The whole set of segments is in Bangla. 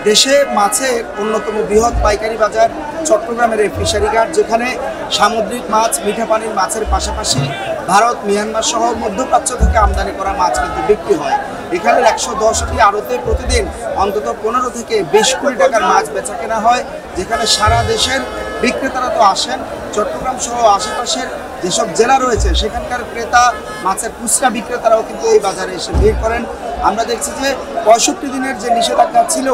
দেশে মাছের অন্যতম বৃহৎ পাইকারি বাজার চট্টগ্রামের এই ফিশারি ঘাট, যেখানে সামুদ্রিক মাছ, মিঠা পানির মাছের পাশাপাশি ভারত, মিয়ানমার সহ মধ্যপ্রাচ্য থেকে আমদানি করা মাছ কিন্তু বিক্রি হয়। এখানে 110টি আড়তে প্রতিদিন অন্তত 15 থেকে 20 কোটি টাকার মাছ বেচা কেনা হয়, যেখানে সারা দেশের বিক্রেতারা তো আসেন, চট্টগ্রাম সহ আশেপাশের যেসব জেলা রয়েছে সেখানকার ক্রেতা, মাছের খুচরা বিক্রেতারাও কিন্তু এই বাজারে এসে ভিড় করেন। আমরা দেখছি যে 65 দিনের যে নিষেধাজ্ঞা ছিল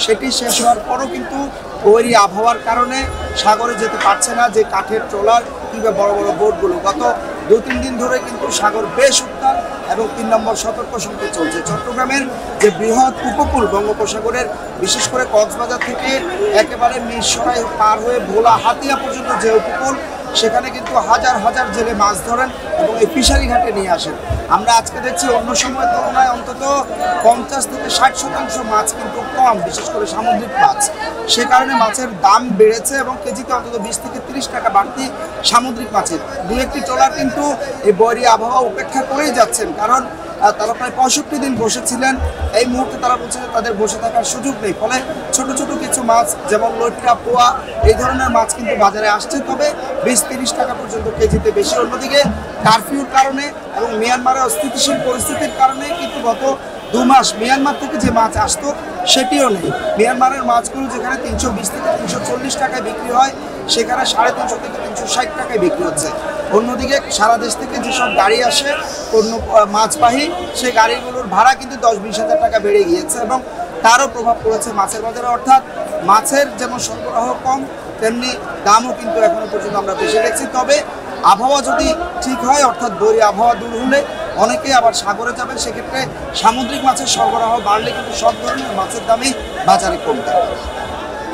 সেটি শেষ হওয়ার পরও কিন্তু বৈরী আবহাওয়ার কারণে সাগরে যেতে পারছে না যে কাঠের ট্রলার কিংবা বড় বড় বোটগুলো। গত 2-3 দিন ধরে কিন্তু সাগর বেশ উত্তাল এবং 3 নম্বর সতর্ক সংকেত চলছে। চট্টগ্রামের যে বৃহৎ উপকূল বঙ্গোপসাগরের, বিশেষ করে কক্সবাজার থেকে একেবারে মিরসরাই পার হয়ে ভোলা, হাতিয়া পর্যন্ত যে উপকূল, সেখানে কিন্তু হাজার হাজার জেলে মাছ ধরেন এবং এই ফিশারি ঘাটে নিয়ে আসেন। আমরা আজকে দেখছি অন্য সময়ের তুলনায় অন্তত 50 থেকে 60% মাছ কিন্তু কম, বিশেষ করে সামুদ্রিক মাছ। সে কারণে মাছের দাম বেড়েছে এবং কেজিতে অন্তত 20 থেকে 30 টাকা বাড়তি সামুদ্রিক মাছের। দু একটি ট্রলার কিন্তু এই বৈরী আবহাওয়া উপেক্ষা করেই যাচ্ছেন, কারণ তারা প্রায় 65 দিন বসেছিলেন। এই মুহূর্তে তারা বলছে যে তাদের বসে থাকার সুযোগ নেই, ফলে ছোট ছোট কিছু মাছ যেমন লইট্টা, পোয়া এই ধরনের মাছ কিন্তু বাজারে আসছে, তবে 20-30 টাকা পর্যন্ত কেজিতে বেশি। অন্যদিকে কারফিউর কারণে এবং মিয়ানমারের অস্থিতিশীল পরিস্থিতির কারণে কিন্তু গত 2 মাস মিয়ানমার থেকে যে মাছ আসতো সেটিও নেই। মিয়ানমারের মাছগুলো যেখানে 320 থেকে 340 টাকায় বিক্রি হয়, সেখানে 350 থেকে 360 টাকায় বিক্রি হচ্ছে। অন্যদিকে সারা দেশ থেকে যেসব গাড়ি আসে পণ্য মাছবাহী, সেই গাড়িগুলোর ভাড়া কিন্তু 10-20 হাজার টাকা বেড়ে গিয়েছে এবং তারও প্রভাব পড়েছে মাছের বাজারে। অর্থাৎ মাছের যেমন সরবরাহ কম, তেমনি দামও কিন্তু এখনো পর্যন্ত আমরা বেশি দেখছি। তবে আবহাওয়া যদি ঠিক হয়, অর্থাৎ বৈরী আবহাওয়া দূর হলে অনেকেই আবার সাগরে যাবেন, সেক্ষেত্রে সামুদ্রিক মাছের সরবরাহ বাড়লে কিন্তু সব ধরনের মাছের দামই বাজারে কমবে।